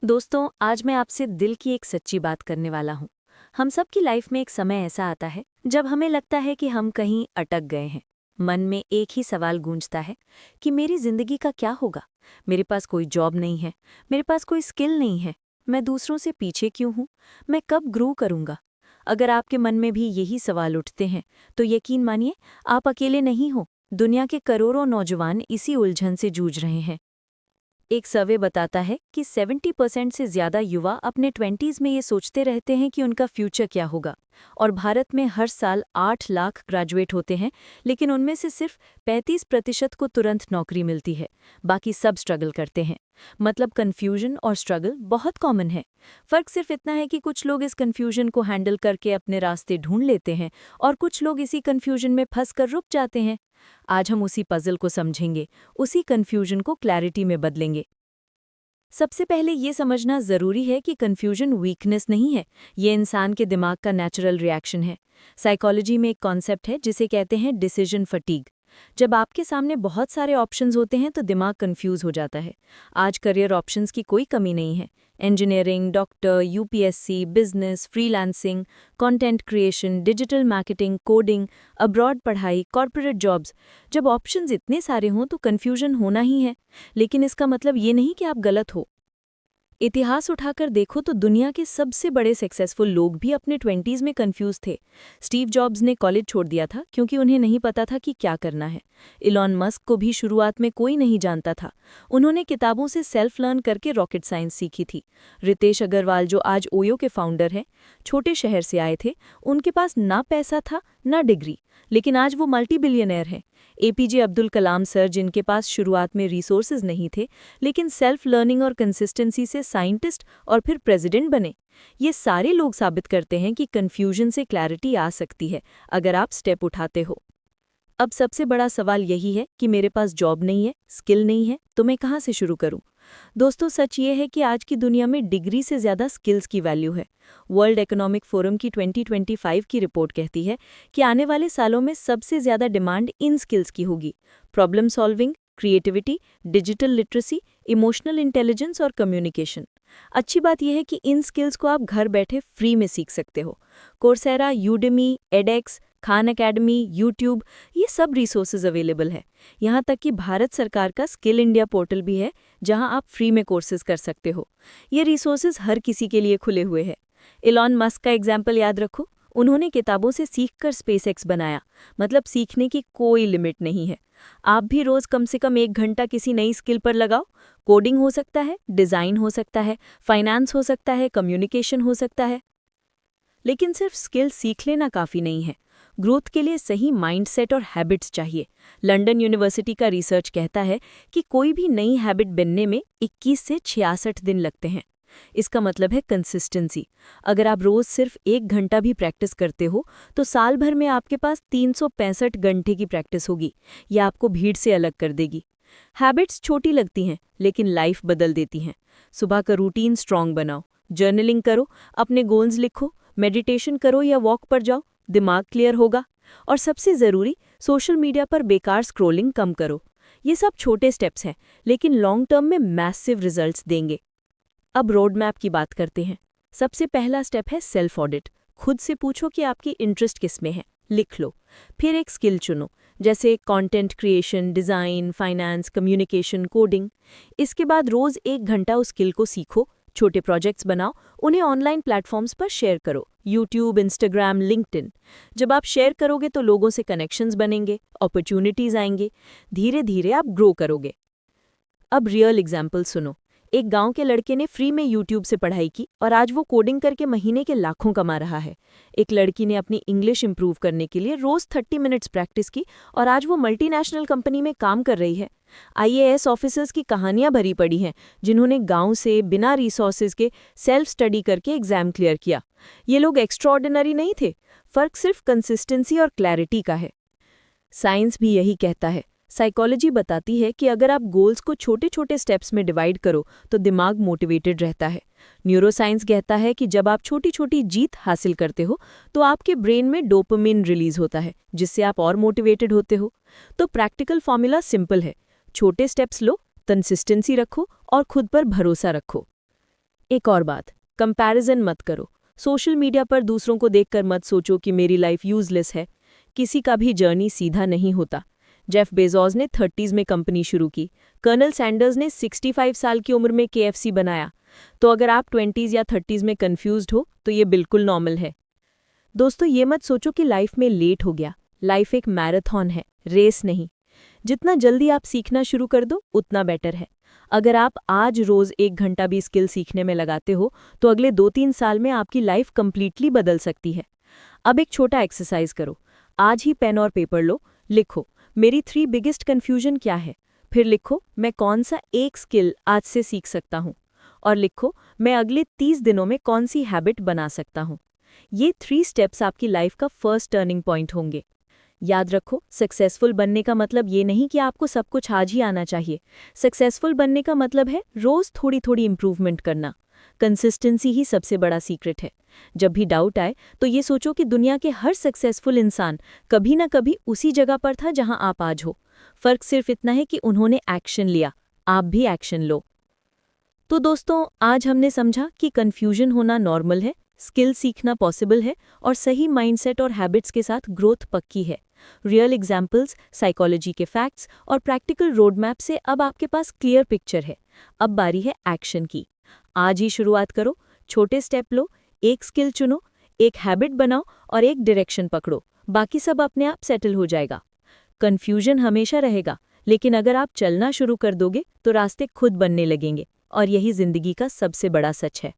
दोस्तों, आज मैं आपसे दिल की एक सच्ची बात करने वाला हूँ। हम सब की लाइफ में एक समय ऐसा आता है जब हमें लगता है कि हम कहीं अटक गए हैं। मन में एक ही सवाल गूंजता है कि मेरी जिंदगी का क्या होगा। मेरे पास कोई जॉब नहीं है, मेरे पास कोई स्किल नहीं है, मैं दूसरों से पीछे क्यों हूँ, मैं कब ग्रो करूँगा। अगर आपके मन में भी यही सवाल उठते हैं तो यकीन मानिए, आप अकेले नहीं हो। दुनिया के करोड़ों नौजवान इसी उलझन से जूझ रहे हैं। एक सर्वे बताता है कि 70% से ज्यादा युवा अपने 20s में ये सोचते रहते हैं कि उनका फ्यूचर क्या होगा। और भारत में हर साल 8 लाख ग्रेजुएट होते हैं, लेकिन उनमें से सिर्फ 35% को तुरंत नौकरी मिलती है। बाकी सब स्ट्रगल करते हैं। मतलब कन्फ्यूजन और स्ट्रगल बहुत कॉमन है। फर्क सिर्फ इतना है कि कुछ लोग इस कन्फ्यूजन को हैंडल करके अपने रास्ते ढूंढ लेते हैं और कुछ लोग इसी कन्फ्यूजन में फंस कर रुक जाते हैं। आज हम उसी पजल को समझेंगे, उसी कन्फ्यूजन को क्लैरिटी में बदलेंगे। सबसे पहले ये समझना ज़रूरी है कि कन्फ्यूजन वीकनेस नहीं है, ये इंसान के दिमाग का नेचुरल रिएक्शन है। साइकोलॉजी में एक कॉन्सेप्ट है जिसे कहते हैं डिसीजन फटीग। जब आपके सामने बहुत सारे ऑप्शंस होते हैं तो दिमाग कंफ्यूज हो जाता है। आज करियर ऑप्शंस की कोई कमी नहीं है। Engineering, doctor, UPSC, business, freelancing, content creation, digital marketing, coding, abroad पढ़ाई, कॉर्पोरेट जॉब्स। जब ऑप्शंस इतने सारे हों तो कन्फ्यूजन होना ही है। लेकिन इसका मतलब ये नहीं कि आप गलत हो। इतिहास उठाकर देखो तो दुनिया के सबसे बड़े सक्सेसफुल लोग भी अपने 20s में कंफ्यूज थे। स्टीव जॉब्स ने कॉलेज छोड़ दिया था क्योंकि उन्हें नहीं पता था कि क्या करना है। इलॉन मस्क को भी शुरुआत में कोई नहीं जानता था। उन्होंने किताबों से सेल्फ लर्न करके रॉकेट साइंस सीखी थी। रितेश अग्रवाल, जो आज ओयो के फाउंडर हैं, छोटे शहर से आए थे। उनके पास ना पैसा था ना डिग्री, लेकिन आज वो मल्टी बिलियनर हैं। एपीजे अब्दुल कलाम सर, जिनके पास शुरुआत में रिसोर्सेज नहीं थे, लेकिन सेल्फ लर्निंग और कंसिस्टेंसी से साइंटिस्ट और फिर प्रेसिडेंट बने। ये सारे लोग साबित करते हैं कि कन्फ्यूजन से क्लैरिटी आ सकती है, अगर आप स्टेप उठाते हो। अब सबसे बड़ा सवाल यही है कि मेरे पास जॉब नहीं है, स्किल नहीं है, तो मैं कहाँ से शुरू करूँ। दोस्तों, सच ये है कि आज की दुनिया में डिग्री से ज़्यादा स्किल्स की वैल्यू है। वर्ल्ड इकोनॉमिक फोरम की 2025 की रिपोर्ट कहती है कि आने वाले सालों में सबसे ज़्यादा डिमांड इन स्किल्स की होगी: problem solving, creativity, digital literacy, emotional intelligence और कम्युनिकेशन। अच्छी बात यह है कि इन स्किल्स को आप घर बैठे फ्री में सीख सकते हो। Coursera, Udemy, एडेक्स, Khan academy, YouTube, ये सब रिसोर्सेज अवेलेबल है। यहाँ तक कि भारत सरकार का स्किल इंडिया पोर्टल भी है, जहाँ आप फ्री में कोर्सेज कर सकते हो। ये रिसोर्सेज हर किसी के लिए खुले हुए हैं। इलॉन मस्क का एग्जाम्पल याद रखो। उन्होंने किताबों से सीखकर स्पेसएक्स बनाया। मतलब सीखने की कोई लिमिट नहीं है। आप भी रोज कम से कम 1 घंटा किसी नई स्किल पर लगाओ। कोडिंग हो सकता है, डिज़ाइन हो सकता है, फाइनेंस हो सकता है, कम्युनिकेशन हो सकता है। लेकिन सिर्फ स्किल सीख लेना काफ़ी नहीं है। ग्रोथ के लिए सही माइंडसेट और हैबिट्स चाहिए। लंदन यूनिवर्सिटी का रिसर्च कहता है कि कोई भी नई हैबिट बनने में 21 से 66 दिन लगते हैं। इसका मतलब है कंसिस्टेंसी। अगर आप रोज सिर्फ 1 घंटा भी प्रैक्टिस करते हो तो साल भर में आपके पास 365 घंटे की प्रैक्टिस होगी। यह आपको भीड़ से अलग कर देगी। हैबिट्स छोटी लगती हैं, लेकिन लाइफ बदल देती हैं। सुबह का रूटीन स्ट्रांग बनाओ, जर्नलिंग करो, अपने गोल्स लिखो, मेडिटेशन करो या वॉक पर जाओ, दिमाग क्लियर होगा। और सबसे ज़रूरी, सोशल मीडिया पर बेकार स्क्रॉलिंग कम करो। ये सब छोटे स्टेप्स हैं, लेकिन लॉन्ग टर्म में मैसिव रिजल्ट्स देंगे। अब रोड मैप की बात करते हैं। सबसे पहला स्टेप है सेल्फ ऑडिट। खुद से पूछो कि आपकी इंटरेस्ट किस में है, लिख लो। फिर एक स्किल चुनो, जैसे content creation, design, finance, communication, coding. इसके बाद रोज़ 1 घंटा उस स्किल को सीखो। छोटे प्रोजेक्ट्स बनाओ, उन्हें ऑनलाइन प्लेटफॉर्म्स पर शेयर करो, यूट्यूब, इंस्टाग्राम, लिंक्डइन। जब आप शेयर करोगे तो लोगों से कनेक्शंस बनेंगे, अपॉर्चुनिटीज़ आएंगे। धीरे धीरे आप ग्रो करोगे। अब रियल एग्जाम्पल सुनो। एक गांव के लड़के ने फ्री में यूट्यूब से पढ़ाई की और आज वो कोडिंग करके महीने के लाखों कमा रहा है। एक लड़की ने अपनी इंग्लिश इंप्रूव करने के लिए रोज 30 मिनट्स प्रैक्टिस की और आज वो मल्टीनेशनल कंपनी में काम कर रही है। आईएएस ऑफिसर्स की कहानियां भरी पड़ी हैं, जिन्होंने गांव से बिना रिसोर्सेज के सेल्फ स्टडी करके एग्जाम क्लियर किया। ये लोग एक्स्ट्राऑर्डिनरी नहीं थे। फर्क सिर्फ कंसिस्टेंसी और क्लैरिटी का है। साइंस भी यही कहता है। साइकोलॉजी बताती है कि अगर आप गोल्स को छोटे छोटे स्टेप्स में डिवाइड करो तो दिमाग मोटिवेटेड रहता है। न्यूरोसाइंस कहता है कि जब आप छोटी छोटी जीत हासिल करते हो तो आपके ब्रेन में डोपामिन रिलीज होता है, जिससे आप और मोटिवेटेड होते हो। तो प्रैक्टिकल फॉर्मूला सिंपल है: छोटे स्टेप्स लो, कंसिस्टेंसी रखो और खुद पर भरोसा रखो। एक और बात, कंपैरिजन मत करो। सोशल मीडिया पर दूसरों को देखकर मत सोचो कि मेरी लाइफ यूजलेस है। किसी का भी जर्नी सीधा नहीं होता। जेफ बेजोस ने 30s में कंपनी शुरू की, कर्नल सैंडर्स ने 65 साल की उम्र में KFC बनाया। तो अगर आप 20s या 30s में कंफ्यूज्ड हो तो ये बिल्कुल नॉर्मल है। दोस्तों, ये मत सोचो कि लाइफ में लेट हो गया। लाइफ एक मैराथन है, रेस नहीं। जितना जल्दी आप सीखना शुरू कर दो उतना बेटर है। अगर आप आज रोज 1 घंटा भी स्किल सीखने में लगाते हो तो अगले 2-3 साल में आपकी लाइफ कंप्लीटली बदल सकती है। अब एक छोटा एक्सरसाइज करो। आज ही पेन और पेपर लो, लिखो मेरी 3 बिगेस्ट कन्फ्यूजन क्या है। फिर लिखो मैं कौन सा एक स्किल आज से सीख सकता हूँ। और लिखो मैं अगले 30 दिनों में कौन सी हैबिट बना सकता हूँ। ये 3 स्टेप्स आपकी लाइफ का फर्स्ट टर्निंग पॉइंट होंगे। याद रखो, सक्सेसफुल बनने का मतलब ये नहीं कि आपको सब कुछ आज ही आना चाहिए। सक्सेसफुल बनने का मतलब है रोज थोड़ी थोड़ी इंप्रूवमेंट करना। कंसिस्टेंसी ही सबसे बड़ा सीक्रेट है। जब भी डाउट आए तो ये सोचो कि दुनिया के हर सक्सेसफुल इंसान कभी ना कभी उसी जगह पर था जहां आप आज हो। फर्क सिर्फ इतना है कि उन्होंने एक्शन लिया, आप भी एक्शन लो। तो दोस्तों, आज हमने समझा कि कन्फ्यूजन होना नॉर्मल है, स्किल सीखना पॉसिबल है और सही माइंडसेट और हैबिट्स के साथ ग्रोथ पक्की है। रियल एग्जाम्पल्स, साइकोलॉजी के फैक्ट्स और प्रैक्टिकल रोड मैप से अब आपके पास क्लियर पिक्चर है। अब बारी है एक्शन की। आज ही शुरुआत करो, छोटे स्टेप लो, एक स्किल चुनो, एक हैबिट बनाओ और एक डायरेक्शन पकड़ो। बाकी सब अपने आप सेटल हो जाएगा। कन्फ्यूजन हमेशा रहेगा, लेकिन अगर आप चलना शुरू कर दोगे तो रास्ते खुद बनने लगेंगे और यही जिंदगी का सबसे बड़ा सच है।